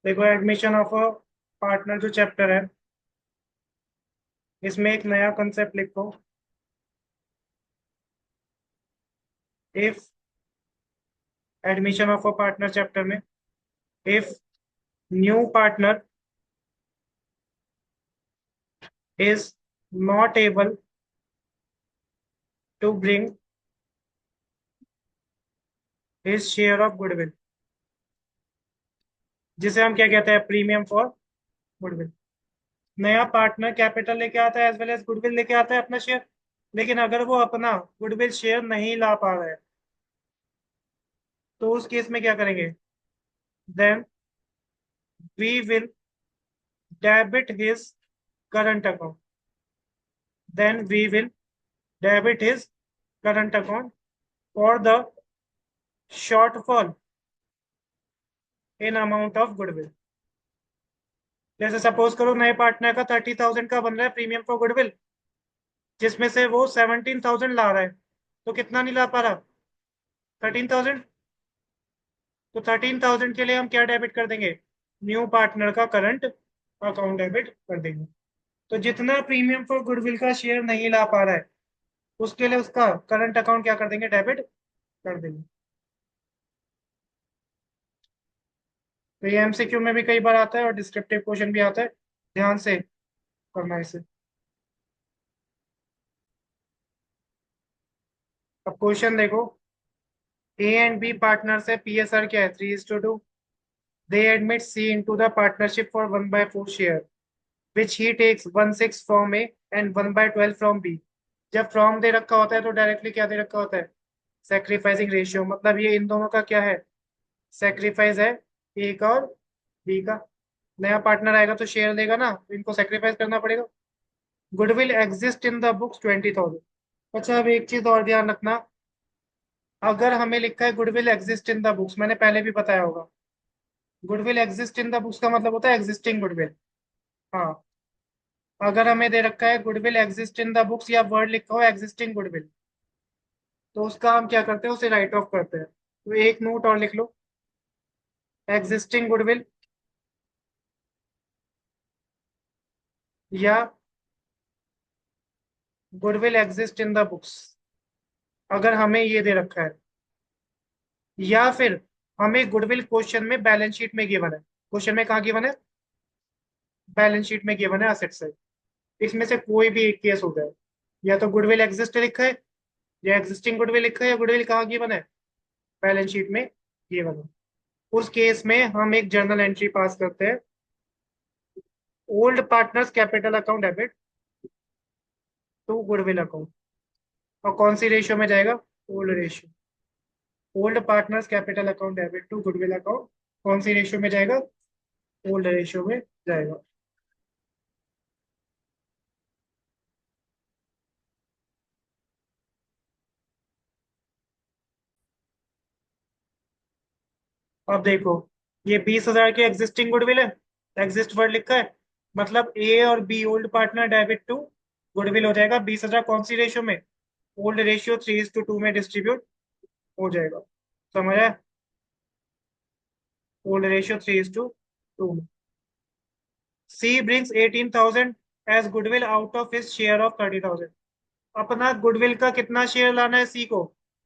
देखो, admission of a partner जो chapter है, इसमें एक नया कंसेप्ट लिखो। If admission of a partner chapter में, if new partner is not able to bring his share of goodwill, जिसे हम क्या कहते हैं, प्रीमियम फॉर गुडविल। नया पार्टनर कैपिटल लेके आता है एज वेल एज गुडविल लेके आता है अपना शेयर, लेकिन अगर वो अपना गुडविल शेयर नहीं ला पा रहा है, तो उस केस में क्या करेंगे? Then we will debit his current account, then we will debit his current account for the shortfall in amount of goodwill. जैसे सपोज करो नए पार्टनर का 30,000 का बन रहा है प्रीमियम फॉर गुडविल, जिसमें से वो 17,000 ला रहा है, तो कितना नहीं ला पा रहा? 13,000। तो 13,000 के लिए हम क्या डेबिट कर देंगे? न्यू पार्टनर का करंट अकाउंट डेबिट कर देंगे। तो जितना प्रीमियम फॉर गुडविल का शेयर नहीं ला पा रहा है, उसके लिए उसका करंट अकाउंट क्या कर देंगे? डेबिट कर देंगे। तो ये एमसीक्यू में भी कई बार आता है और डिस्क्रिप्टिव क्वेश्चन भी आता है, ध्यान से करना इसे। अब क्वेश्चन देखो, ए एंड बी पार्टनर है, पीएसआर क्या है? 3:2। They admit C into the partnership for 1/4 share which he takes 1/6 from A and 1/12 from B। जब फ्रॉम दे रखा होता है तो डायरेक्टली क्या दे रखा होता है? Sacrificing ratio. मतलब ये इन दोनों का क्या है? सेक्रीफाइस है, ए का और बी का। नया पार्टनर आएगा तो शेयर देगा ना, तो इनको सेक्रीफाइस करना पड़ेगा। Goodwill exist in the books 20,000। अच्छा, अब एक चीज और ध्यान रखना, अगर हमें लिखा है goodwill exist in the books, मैंने पहले भी बताया होगा, goodwill exist in the books का मतलब होता है एग्जिस्टिंग गुडविल। हाँ, अगर हमें दे रखा है goodwill exist in the books या वर्ड लिखा हो एग्जिस्टिंग गुडविल, तो उसका हम क्या करते हैं? उसे राइट ऑफ करते हैं। तो एक नोट और लिख लो, एग्जिस्टिंग गुडविल या goodwill exist in the books, अगर हमें ये दे रखा है, या फिर हमें गुडविल क्वेश्चन में बैलेंस शीट में गिवन है। क्वेश्चन में कहाँ गिवन है? बैलेंस शीट में गिवन है असेट साइड। इसमें से कोई भी एक केस हो जाए, या तो गुडविल एग्जिस्ट लिखा है, या एग्जिस्टिंग गुडविल लिखा है, या गुडविल कहाँ गिवन है? बैलेंस शीट में गिवन है। उस केस में हम एक जर्नल एंट्री पास करते हैं, old partners capital account debit to goodwill account. और कौन सी रेशियो में जाएगा? Old ratio. Old partners capital account debit to goodwill account कौन सी रेशियो में जाएगा? ओल्ड रेशियो में जाएगा। अब देखो, ये 20,000 की एग्जिस्टिंग गुडविल है, एग्जिस्ट वर्ड लिखा है, मतलब ए और B old partner debit to goodwill हो जाएगा। 20,000 कौन सी रेशियो में? ओल्ड रेशियो 3:2 में डिस्ट्रीब्यूट हो जाएगा। समझ आया? ओल्ड रेशियो 3:2 में। She brings 18,000 as goodwill out of his share of 30,000। अपना गुडविल का कितना शेयर लाना है सी को?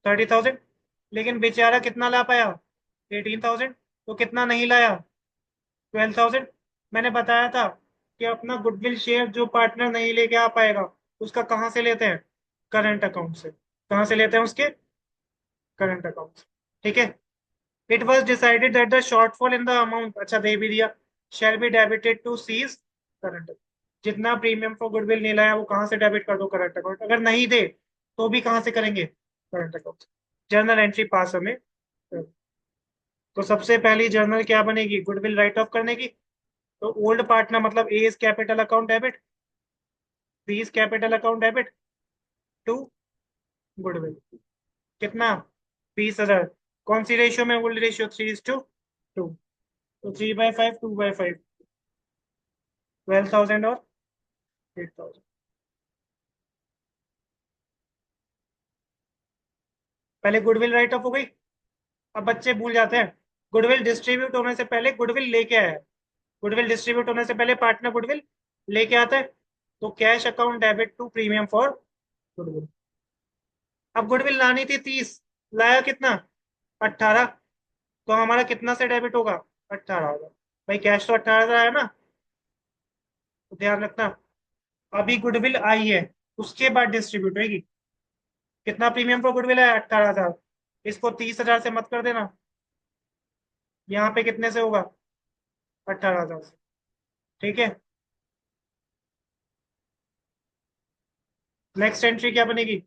30,000। लेकिन बेचारा कितना ला पाया? 18,000। तो कितना नहीं लाया? 12,000। मैंने बताया था कि अपना गुडविल शेयर जो पार्टनर नहीं लेके आ पाएगा, उसका कहाँ से लेते हैं? करंट अकाउंट से। कहाँ से लेते हैं? उसके करंट अकाउंट से। ठीक है। It was decided that the shortfall in the amount, अच्छा दे भी दिया, shall be debited to C's current. जितना प्रीमियम फॉर गुडविल नहीं लाया वो कहाँ से डेबिट कर दो? Current account. अगर नहीं दे तो भी कहाँ से करेंगे? Current account. जर्नल एंट्री पास हमें तो सबसे पहली जर्नल क्या बनेगी? गुडविल राइट ऑफ करने की। तो ओल्ड पार्टनर मतलब A is capital account debit, B is capital account debit to goodwill. कितना? 20,000। कौन सी रेशियो में? Old ratio 3:2। तो 3/5, 2/5, 12,000 और 8,000। पहले गुडविल राइट ऑफ हो गई। अब बच्चे भूल जाते हैं, गुडविल डिस्ट्रीब्यूट होने से पहले गुडविल लेके आया है। गुडविल डिस्ट्रीब्यूट होने से पहले पार्टनर गुडविल लेके आता है। तो cash account debit to premium for goodwill. अब गुडविल लानी थी 30, लाया कितना? 18। तो हमारा कितना से डेबिट होगा? 18,000। भाई कैश तो 18,000 आया ना, तो ध्यान रखना। अभी गुडविल आई है, उसके बाद डिस्ट्रीब्यूट होगी। कितना प्रीमियम पर गुडविल है? 18,000। इसको 30,000 से मत कर देना। यहाँ पे कितने से होगा? 18,000 से। ठीक है। नेक्स्ट एंट्री क्या बनेगी?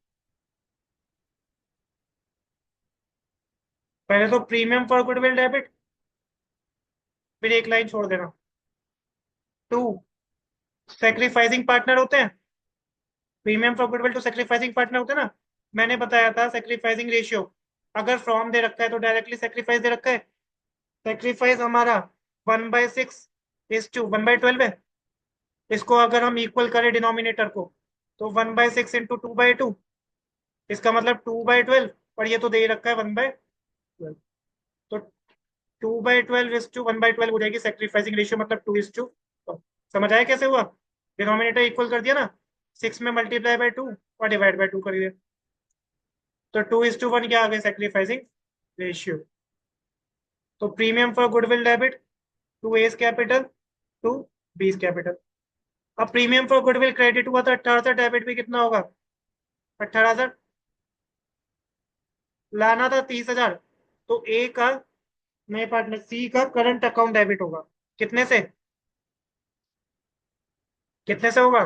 पहले तो प्रीमियम फॉर गुडविल डेबिट, फिर एक लाइन छोड़ देना। टू, सेक्रीफाइसिंग पार्टनर होते हैं। Premium for goodwill to sacrificing partner होते हैं ना। मैंने बताया था सेक्रीफाइसिंग रेशियो। अगर फ्रॉम दे रखा है तो डायरेक्टली सेक्रीफाइस दे रखा है। सेक्रीफाइस हमारा 1/6 is to 1/12 है। इसको अगर हम इक्वल करें डिनोमिनेटर को, तो 1/6 इंटू 2/2। इसका मतलब 2/12। और ये तो दे ही रखा है 1/12। तो 2/12 is to 1/12 हो जाएगी सेक्रीफाइसिंग रेशियो, मतलब 2:। समझ आया कैसे हुआ? डिनोमिनेटर इक्वल कर दिया ना, 6 में मल्टीप्लाई बाय 2 और डिवाइड बाय 2 करिए। तो 2:1 क्या आ गई सेक्रीफाइसिंग रेशियो। तो premium for goodwill debit, 2 A's capital, 2 B's capital. अब प्रीमियम फॉर गुडविल क्रेडिट हुआ तो 18,000, डेबिट भी कितना होगा? 18,000। लाना था 30,000। तो ए का, नए पार्टनर सी का करंट अकाउंट डेबिट होगा। कितने से? कितने से होगा?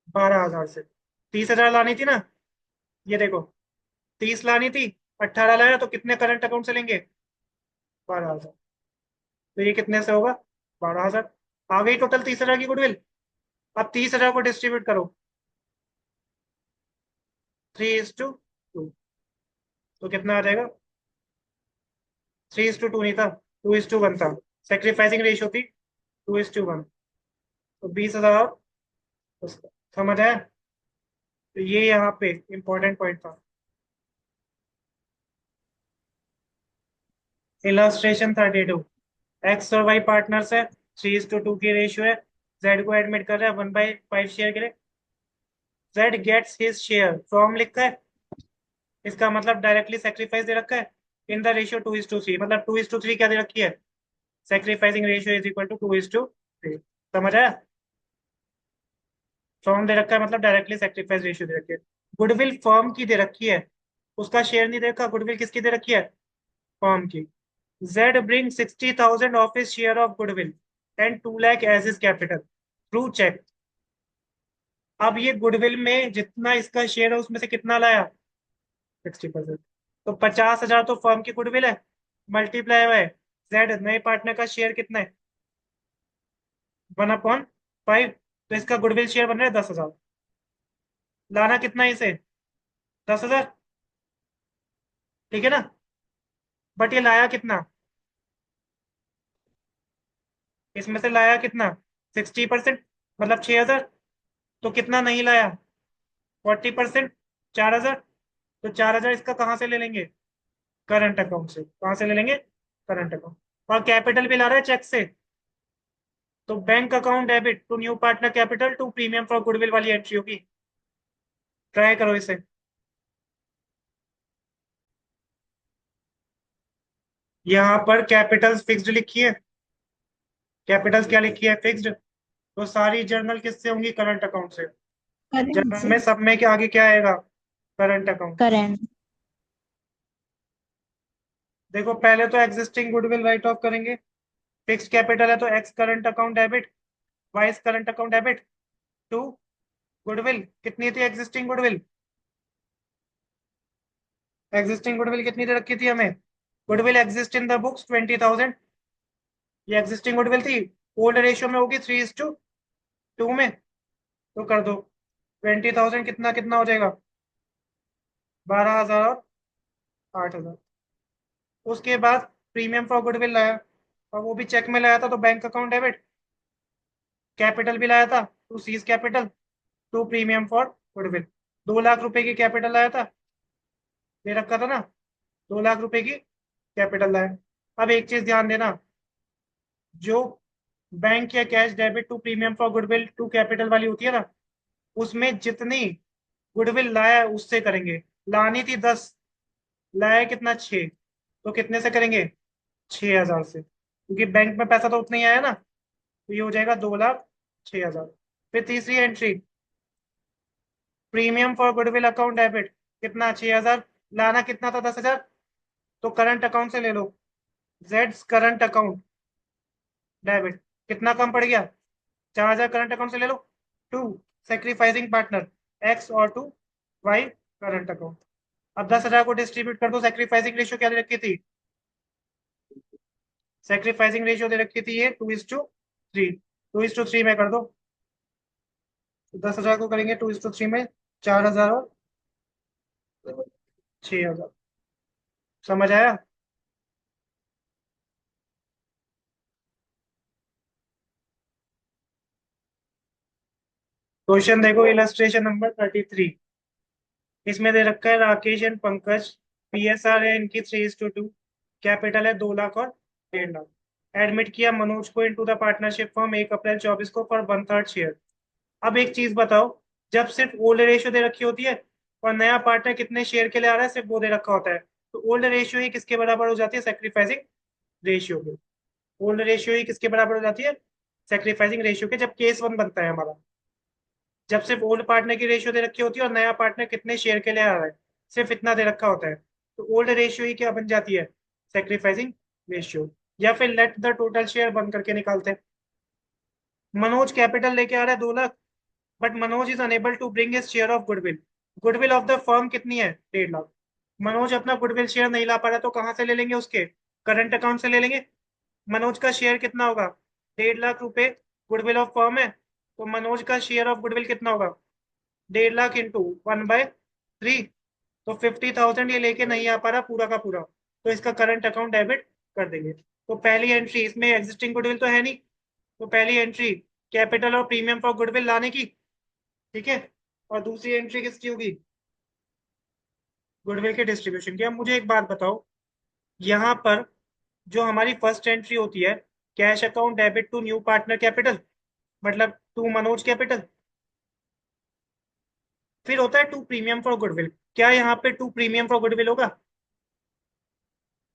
12,000 से। 30,000 लानी थी ना, ये देखो, 30 लानी थी, 18 लाया, तो कितने करंट अकाउंट से लेंगे? 12,000। तो ये कितने से होगा? 12,000। आ गई टोटल 30,000 की गुडविल। अब 30,000 को डिस्ट्रीब्यूट करो, 3:2। तो कितना आ जाएगा? 3:2 नहीं था, 2:1 था। सेक्रीफाइसिंग रेशियो थी 2:1। तो 20,000। समझ आया? तो ये यहाँ पे इंपॉर्टेंट पॉइंट था। इलस्ट्रेशन 32। एक्स और वाई पार्टनर्स है, 3:2 की रेशियो है। जेड को एडमिट कर रहा है 1/5 शेयर के लिए। Z gets his share, from लिखा है, इसका मतलब डायरेक्टली सेक्रीफाइस दे रखा है इन द रेशियो 2:3। मतलब 2:3 क्या दे रखी है? Sacrificing ratio is equal to 2:3। समझ आया? फर्म दे रखा है मतलब डायरेक्टली सेक्रीफाइस रेशियो दे रखी है। गुडविल फर्म की दे रखी है, उसका शेयर नहीं दे रखा। गुडविल किसकी दे रखी है? फर्म की। Z bring 60,000 of his share of goodwill and 2 lakh as his capital through cheque. अब ये गुडविल में जितना इसका शेयर है उसमें से कितना लाया? 60%। तो 50,000 तो फर्म की गुडविल है, मल्टीप्लाई हुआ है जेड नए पार्टनर का शेयर कितना है? 1/5। तो इसका गुडविल शेयर बन रहा है 10,000। लाना कितना है इसे? 10,000। ठीक है ना? बट ये लाया कितना? इसमें से लाया कितना? 60%, मतलब 6,000। तो कितना नहीं लाया? 40%, 4,000। तो 4,000 इसका कहाँ से ले लेंगे? करंट अकाउंट से। कहाँ से ले लेंगे? Current account. और कैपिटल भी ला रहा है चेक से। तो bank account debit to new partner capital to premium for goodwill वाली एंट्री होगी। ट्राई करो इसे। यहाँ पर कैपिटल्स फिक्स्ड लिखी है। कैपिटल्स क्या लिखी है? फिक्स्ड। तो सारी जर्नल किससे होंगी? करंट अकाउंट से। करंट जर्नल से। में सब में के आगे क्या आएगा? Current account. करंट। देखो पहले तो एग्जिस्टिंग गुडविल राइट ऑफ करेंगे। फिक्स्ड कैपिटल है तो X current account debit, Y's current account debit to goodwill. कितनी थी एग्जिस्टिंग गुडविल? एग्जिस्टिंग गुडविल कितनी दे रखी थी हमें? Goodwill exist in the books 20,000। ये एग्जिस्टिंग गुडविल थी। ओल्ड रेशियो में होगी 3:2 में। तो कर दो 20,000 कितना कितना हो जाएगा? 12,000 और 8,000। उसके बाद प्रीमियम फॉर गुडविल लाया, और वो भी चेक में लाया था, तो बैंक अकाउंट डेबिट। कैपिटल भी लाया था, to C's capital to premium for goodwill. 2 lakh रुपए की कैपिटल लाया था, दे रखा था ना, 2 लाख रुपए की कैपिटल लाया। अब एक चीज ध्यान देना, जो बैंक या cash debit to premium for goodwill to capital वाली होती है ना, उसमें जितनी गुडविल लाया है उससे करेंगे। लानी थी 10, लाया है कितना, 6, तो कितने से करेंगे, 6,000 से, क्योंकि बैंक में पैसा तो उतना ही आया ना, तो ये हो जाएगा 2,06,000। फिर तीसरी entry, premium for goodwill account debit, कितना, 6,000, लाना कितना था, 10,000, तो करंट अकाउंट से ले लो, जेड्स करंट अकाउंट डेबिट, कितना कम पड़ गया, 4,000 करंट अकाउंट से ले लो, टू सेक्रीफाइसिंग पार्टनर एक्स और टू वाई करंट अकाउंट। अब 10,000 को डिस्ट्रीब्यूट कर दो, सेक्रीफाइसिंग रेशियो क्या दे रखी थी, सेक्रीफाइसिंग रेशियो दे रखी थी ये 2:3, 2:3 में कर दो, 10,000 को करेंगे 2:3 में, 4,000 और 6,000। समझ आया। क्वेश्चन देखो, इलस्ट्रेशन नंबर 33। इसमें दे रखा है राकेश एंड पंकज, पीएसआर है इनकी 3:2, कैपिटल है 2 लाख और 1.5 लाख। एडमिट किया मनोज को इनटू द पार्टनरशिप फॉर्म 1 अप्रैल 24 को फॉर 1/3 शेयर। अब एक चीज बताओ, जब सिर्फ ओल्ड रेशियो दे रखी होती है और नया पार्टनर कितने शेयर के लिए आ रहा है, सिर्फ वो दे रखा होता है, तो ओल्ड रेशियो ही किसके बराबर हो जाती है, सेक्रीफाइसिंग रेशियो के। ओल्ड रेशियो ही किसके बराबर हो जाती है, सेक्रीफाइसिंग रेशियो के, जब केस 1 बनता है हमारा। जब सिर्फ ओल्ड पार्टनर की रेशियो दे रखी होती है और नया पार्टनर कितने शेयर के लिए आ रहा है, सिर्फ इतना दे रखा होता है, तो ओल्ड रेशियो ही क्या बन जाती है, सेक्रीफाइसिंग रेशियो। या फिर लेट द टोटल शेयर बन करके निकालते हैं। मनोज कैपिटल लेके आ रहा है 2 lakh, but Manoj is unable to bring his share of goodwill. Goodwill of the firm कितनी है, 1.5 लाख। मनोज अपना गुडविल शेयर नहीं ला पा रहा, तो कहाँ से ले लेंगे, उसके करंट अकाउंट से ले लेंगे। मनोज का शेयर कितना होगा, 1.5 लाख रुपए गुडविल ऑफ फर्म है, तो मनोज का शेयर ऑफ गुडविल कितना होगा, 1.5 लाख इंटू 1/3, तो 50,000 ये लेके नहीं आ पा रहा पूरा का पूरा, तो इसका करंट अकाउंट डेबिट कर देंगे। तो पहली एंट्री, इसमें एग्जिस्टिंग गुडविल तो है नहीं, तो पहली एंट्री कैपिटल और प्रीमियम फॉर गुडविल लाने की, ठीक है। और दूसरी एंट्री किसकी होगी, गुडविल के डिस्ट्रीब्यूशन की। अब मुझे एक बात बताओ, यहाँ पर जो हमारी फर्स्ट एंट्री होती है, cash account debit to new partner capital, मतलब टू मनोज कैपिटल, फिर होता है टू प्रीमियम फॉर गुडविल। क्या यहाँ पे टू प्रीमियम फॉर गुडविल होगा,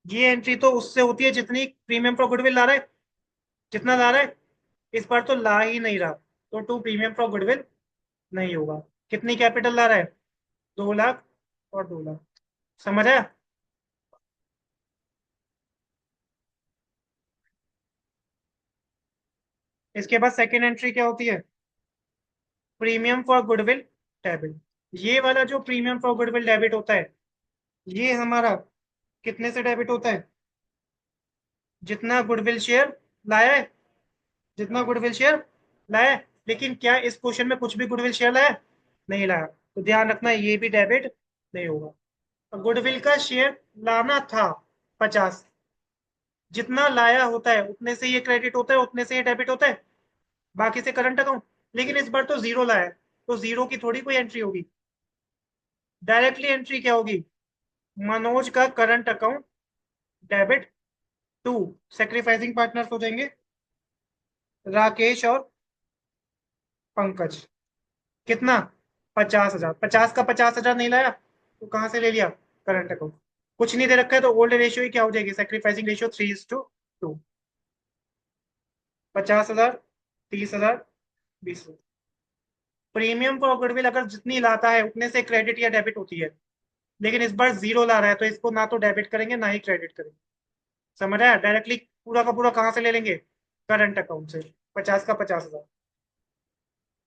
ये एंट्री तो उससे होती है जितनी प्रीमियम फॉर गुडविल ला रहा है, जितना ला रहा है, इस बार तो ला ही नहीं रहा, तो टू प्रीमियम फॉर गुडविल नहीं होगा। कितनी कैपिटल ला रहा है, 2 लाख और 2 लाख। समझ आया। इसके बाद सेकेंड एंट्री क्या होती है, प्रीमियम फॉर गुडविल डेबिट। ये वाला जो प्रीमियम फॉर गुडविल डेबिट होता है, ये हमारा कितने से डेबिट होता है, जितना गुडविल शेयर लाया है, जितना गुडविल शेयर लाया है। लेकिन क्या इस क्वेश्चन में कुछ भी गुडविल शेयर लाया है? नहीं लाया, तो ध्यान रखना ये भी डेबिट नहीं होगा। गुडविल का शेयर लाना था 50, जितना लाया होता है उतने से ये क्रेडिट होता है, उतने से ये डेबिट होता है, बाकी से करंट अकाउंट। लेकिन इस बार तो जीरो लाया है, तो जीरो की थोड़ी कोई एंट्री होगी, डायरेक्टली एंट्री क्या होगी, मनोज का current account debit to sacrificing partners हो जाएंगे राकेश और पंकज। कितना, 50,000, 50 का 50,000 नहीं लाया, तो कहां से ले लिया, करंट अकाउंट। कुछ नहीं दे रखा है, तो ओल्ड रेशियो ही क्या हो जाएगी, sacrificing ratio 3:2। 50,000, 30,000, 20,000। Premium for goodwill अगर जितनी लाता है उतने से क्रेडिट या डेबिट होती है, लेकिन इस बार जीरो ला रहा है, तो इसको ना तो डेबिट करेंगे ना ही क्रेडिट करेंगे। समझ आया, डायरेक्टली पूरा का पूरा कहां से ले लेंगे, करंट अकाउंट से, 50 का 50,000।